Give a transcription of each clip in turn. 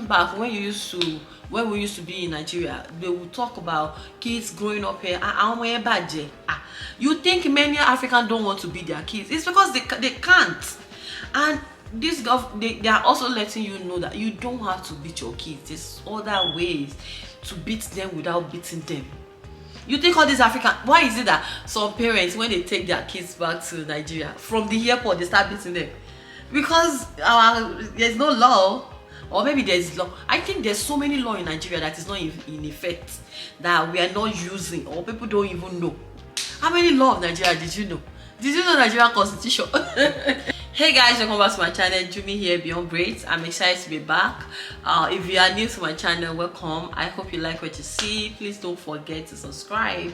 back when we used to be in Nigeria, they would talk about kids growing up here. You think many Africans don't want to beat their kids? It's because they can't. And they are also letting you know that you don't have to beat your kids. There's other ways to beat them without beating them. You think all these African, why is it that some parents, when they take their kids back to Nigeria, from the airport they start beating them? Because there's no law, or maybe there's law. I think there's so many law in Nigeria that is not in effect, that we are not using, or people don't even know. How many law of Nigeria did you know? Did you know Nigerian constitution? Hey guys, welcome back to my channel. Jumi here, Beyond Braids. I'm excited to be back. If you are new to my channel, welcome. I hope you like what you see. Please don't forget to subscribe.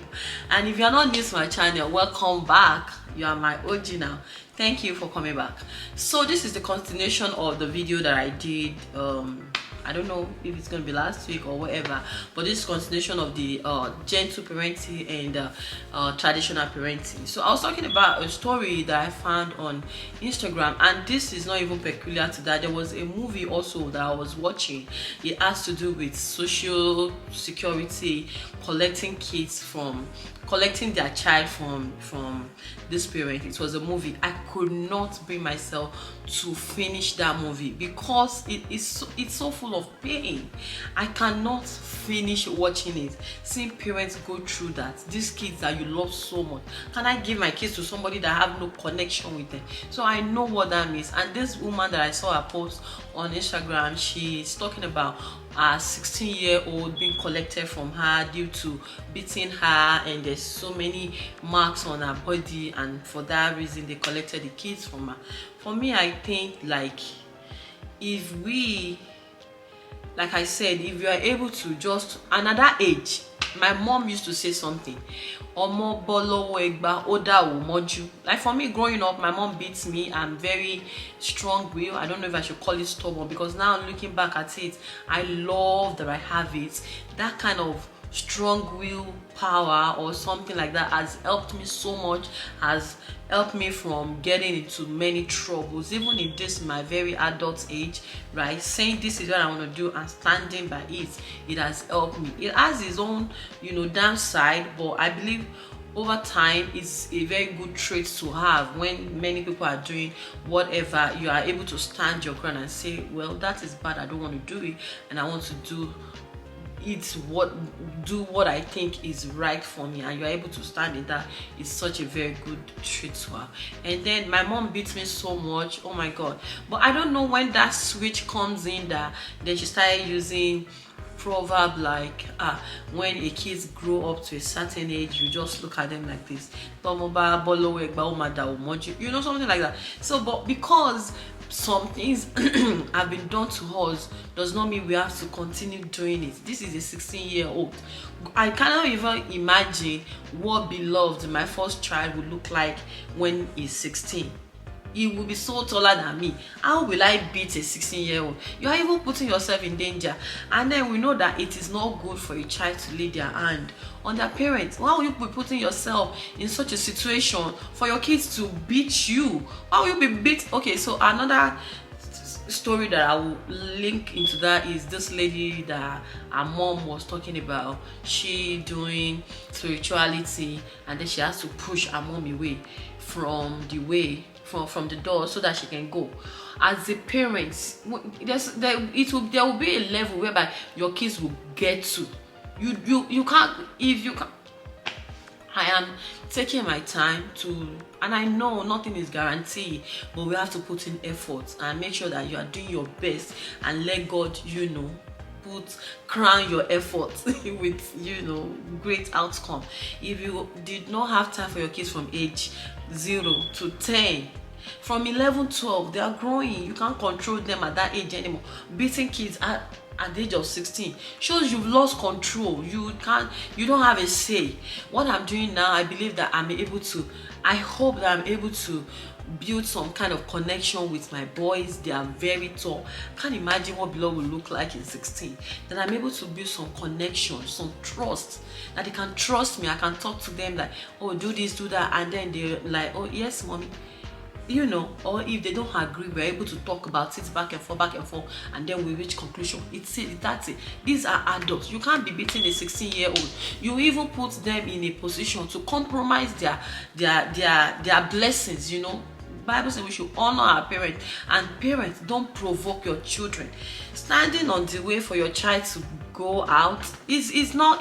And if you are not new to my channel, welcome back. You are my OG now. Thank you for coming back. So this is the continuation of the video that I did. I don't know if it's gonna be last week or whatever, but this is continuation of the gentle parenting and traditional parenting. So I was talking about a story that I found on Instagram, and this is not even peculiar to that. There was a movie also that I was watching. It has to do with social security, collecting their child from this parent. It was a movie. I could not bring myself to finish that movie because it's so full of pain. I cannot finish watching it, seeing parents go through that. These kids that you love so much, can I give my kids to somebody that I have no connection with them? So I know what that means. And this woman that I saw her post on Instagram, she's talking about a 16-year-old being collected from her due to beating her, and there's so many marks on her body, and for that reason they collected the kids from her. For me, I think, like I said, if you are able to just another age. My mom used to say something, like for me growing up, my mom beats me. I'm very strong-willed. I don't know if I should call it stubborn, because now looking back at it, I love that I have it. That kind of strong will power or something like that has helped me so much, has helped me from getting into many troubles, even in this my very adult age, right? Saying this is what I want to do and standing by it has helped me. It has its own downside, but I believe over time it's a very good trait to have. When many people are doing whatever, you are able to stand your ground and say, well, that is bad, I don't want to do it, and I want to do what I think is right for me. And you're able to stand in that. It's such a very good trait to have. And then my mom beats me so much, oh my god. But I don't know when that switch comes in, that then she started using proverb like when a kids grow up to a certain age, you just look at them like this, something like that. So but because some things have been done to us does not mean we have to continue doing it. This is a 16-year-old. I cannot even imagine what beloved my first child would look like when he's 16. He will be so taller than me. How will I beat a 16-year-old? You are even putting yourself in danger. And then we know that it is not good for a child to lay their hand on their parents. Why will you be putting yourself in such a situation for your kids to beat you? Why will you be beat? Okay, so another story that I will link into that is this lady that her mom was talking about. She doing spirituality, and then she has to push her mom away from the door so that she can go. As a parent, there will be a level whereby your kids will get to. You can't, if you can. I am taking my time to, and I know nothing is guaranteed, but we have to put in effort and make sure that you are doing your best and let God, crown your efforts with great outcome. If you did not have time for your kids from age 0 to 10, from 11, 12, they are growing. You can't control them at that age anymore. Beating kids at the age of 16 shows you've lost control. You don't have a say. What I'm doing now, I believe that I hope that I'm able to build some kind of connection with my boys. They are very tall. Can't imagine what below will look like in 16. Then I'm able to build some connection, some trust, that they can trust me. I can talk to them like, oh, do this, do that, and then they're like, oh yes, mommy. or if they don't agree, we're able to talk about it back and forth, and then we reach conclusion. That's it. These are adults. You can't be beating a 16-year-old. You even put them in a position to compromise their blessings. Bible says we should honor our parents, and parents, don't provoke your children. Standing on the way for your child to go out is not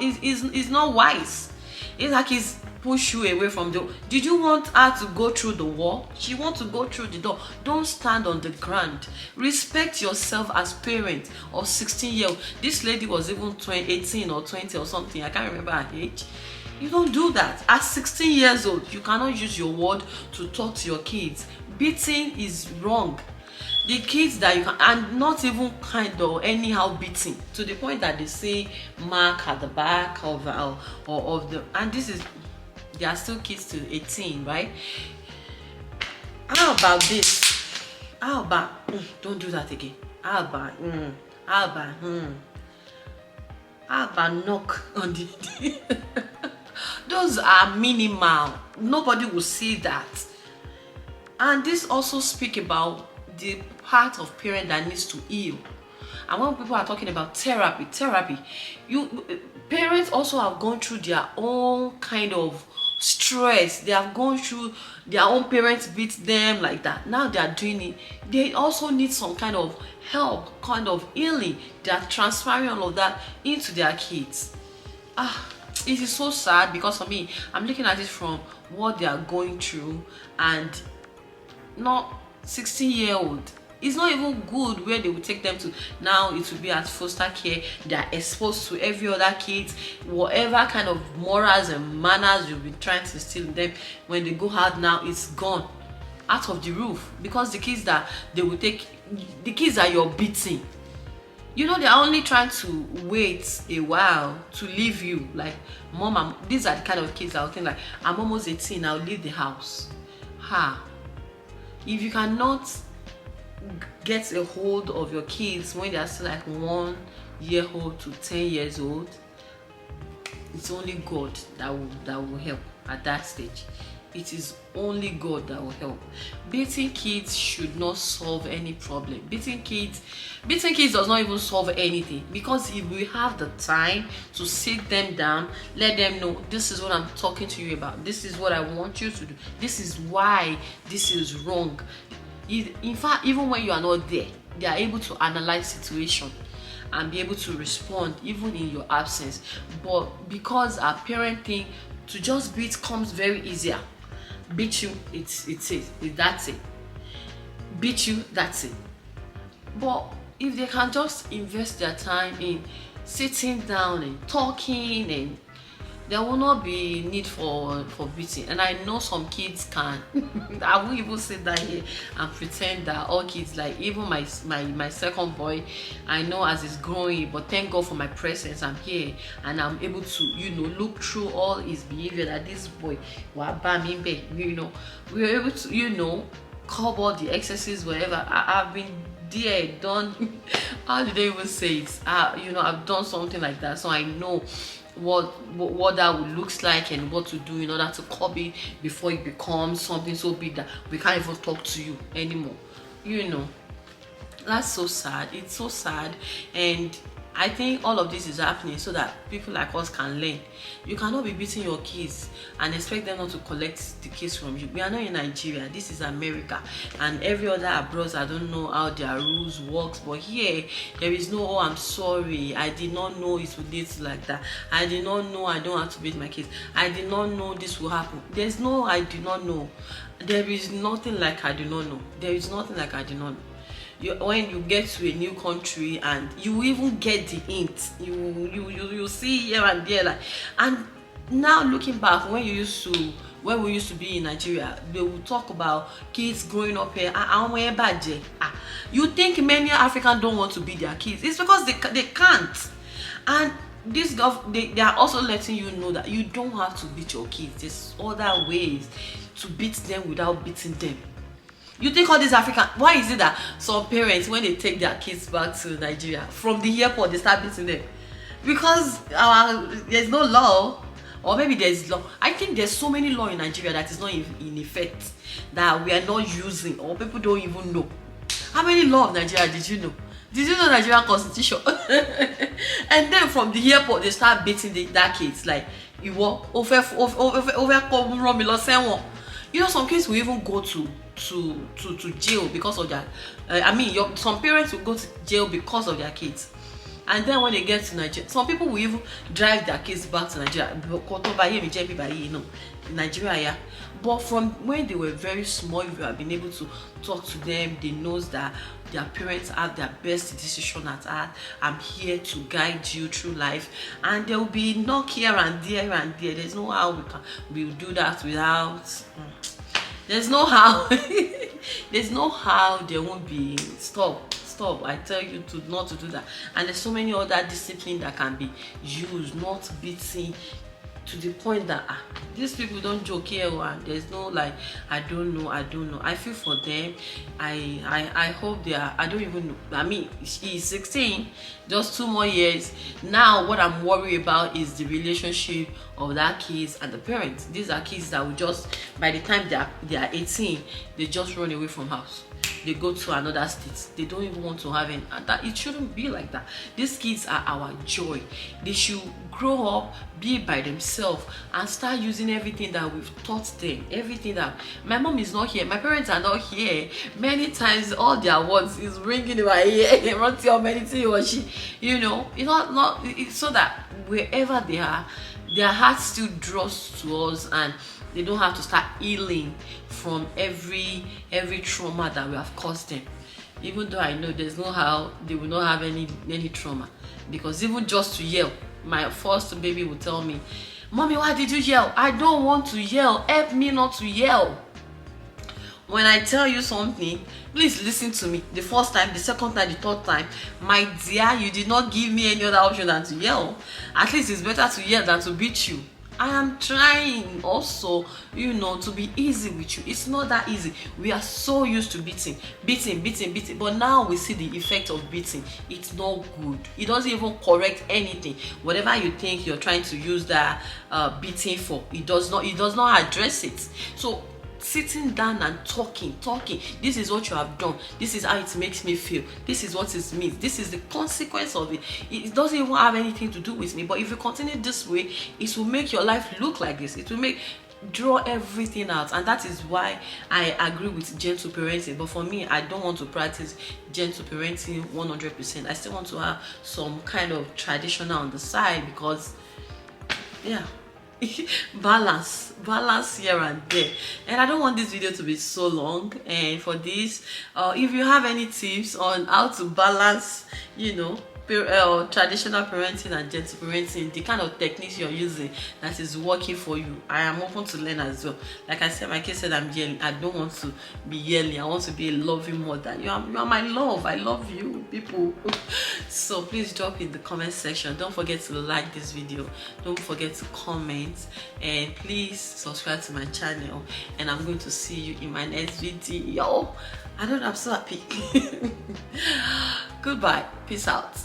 wise. It's like he's push you away from the. Did you want her to go through the wall? She wants to go through the door. Don't stand on the ground. Respect yourself as parent of 16-year-old. This lady was even 18 or 20 or something. I can't remember her age. You don't do that. At 16 years old, you cannot use your word to talk to your kids. Beating is wrong. The kids that you can, and not even kind of anyhow beating, to the point that they say mark at the back of the, and this is, they are still kids to 18, right? How about this? How about don't do that again? How about knock on the those are minimal. Nobody will see that. And this also speak about the part of parent that needs to heal. And when people are talking about therapy, parents also have gone through their own kind of stress. They have gone through their own, parents beat them like that. Now they are doing it. They also need some kind of help, kind of healing. They are transferring all of that into their kids. It is so sad, because for me, I'm looking at it from what they are going through, and not 16-year-old. It's not even good where they will take them to. Now it will be at foster care. They are exposed to every other kids, whatever kind of morals and manners you've been trying to instill in them. When they go out now, it's gone out of the roof, because the kids that they will take, the kids that you're beating, they're only trying to wait a while to leave you. Like, mom, these are the kind of kids that will think like, I'm almost 18, I'll leave the house. If you cannot get a hold of your kids when they are still like 1 year old to 10 years old, it's only God that will help at that stage. It is only God that will help. Beating kids should not solve any problem. Beating kids does not even solve anything, because if we have the time to sit them down, let them know, this is what I'm talking to you about, this is what I want you to do, this is why this is wrong. In fact, even when you are not there, they are able to analyze situation and be able to respond even in your absence. But because our parenting, to just beat comes very easier. Beat you, that's it. Beat you, that's it. But if they can just invest their time in sitting down and talking, and there will not be need for beating. And I know some kids can. I won't even sit down here and pretend that all kids, like even my second boy, I know as he's growing, but thank God for my presence. I'm here and I'm able to, look through all his behavior, that this boy, we're able to, cover the excesses wherever. I've been there, done. How did they even say it? I've done something like that, so I know what that would looks like and what to do in order to curb it before it becomes something so big that we can't even talk to you anymore. That's so sad. It's so sad. And I think all of this is happening so that people like us can learn. You cannot be beating your kids and expect them not to collect the kids from you. We are not in Nigeria. This is America. And every other abroad, I don't know how their rules works. But here, there is no, oh, I'm sorry, I did not know it would lead to like that. I did not know I don't have to beat my kids. I did not know this will happen. There's no I did not know. There is nothing like I do not know. There is nothing like I do not know. When you get to a new country and you even get the hint, you see here and there, like. And now looking back, when we used to be in Nigeria, they will talk about kids growing up here. You think many Africans don't want to beat their kids? It's because they can't. And they are also letting you know that you don't have to beat your kids. There's other ways to beat them without beating them. You think all these African, why is it that some parents, when they take their kids back to Nigeria, from the airport they start beating them? Because there's no law. or maybe there's law. I think there's so many law in Nigeria that is not in effect, that we are not using, or people don't even know. How many law of Nigeria did you know? Did you know Nigerian constitution? And then from the airport they start beating that kids like over. You know, some kids will even go to jail because of their some parents will go to jail because of their kids. And then when they get to Nigeria, some people will even drive their kids back to Nigeria. You know, Nigeria, yeah. But from when they were very small, if you have been able to talk to them, they know that their parents have their best decision at heart. I'm here to guide you through life, and there will be knock here and there and there. There's no how we'll do that without. There's no how. There's no how there won't be stop. I tell you not to do that. And there's so many other discipline that can be used, not beating, to the point that these people don't joke here, and there's no like I don't know. I feel for them. I hope they are. I don't even know. I mean, he's 16, just 2 more years. Now what I'm worried about is the relationship of that kids and the parents. These are kids that will just, by the time they are 18, they just run away from house. They go to another state. They don't even want to have any, and that it shouldn't be like that. These kids are our joy. They should grow up, be by themselves, and start using everything that we've taught them. Everything that my mom is not here, my parents are not here. Many times all their words is ringing in my ear. They want to tell me anything or she, you know, it's so that wherever they are, their heart still draws to us, and they don't have to start healing from every trauma that we have caused them. Even though I know there's no how they will not have any trauma, because even just to yell, my first baby will tell me, "Mommy, why did you yell?" I don't want to yell. Help me not to yell. When I tell you something, please listen to me. The first time, the second time, the third time, my dear, you did not give me any other option than to yell. At least it's better to yell than to beat you. I am trying also, you know, to be easy with you. It's not that easy. We are so used to beating. But now we see the effect of beating. It's not good. It doesn't even correct anything. Whatever you think you're trying to use that beating for, it does not address it. So sitting down and talking, this is what you have done, this is how it makes me feel, this is what it means, this is the consequence of it. It doesn't even have anything to do with me, but if you continue this way, it will make your life look like this. It will draw everything out. And that is why I agree with gentle parenting. But for me, I don't want to practice gentle parenting 100%. I still want to have some kind of traditional on the side, because yeah, balance here and there. And I don't want this video to be so long. And for this, if you have any tips on how to balance, you know, traditional parenting and gentle parenting, the kind of techniques you're using that is working for you, I am open to learn as well. Like I said, my kid said I'm yelling. I don't want to be yelling. I want to be a loving mother. You are my love. I love you, people. So please drop in the comment section. Don't forget to like this video. Don't forget to comment, and please subscribe to my channel. And I'm going to see you in my next video. I'm so happy. Goodbye. Peace out.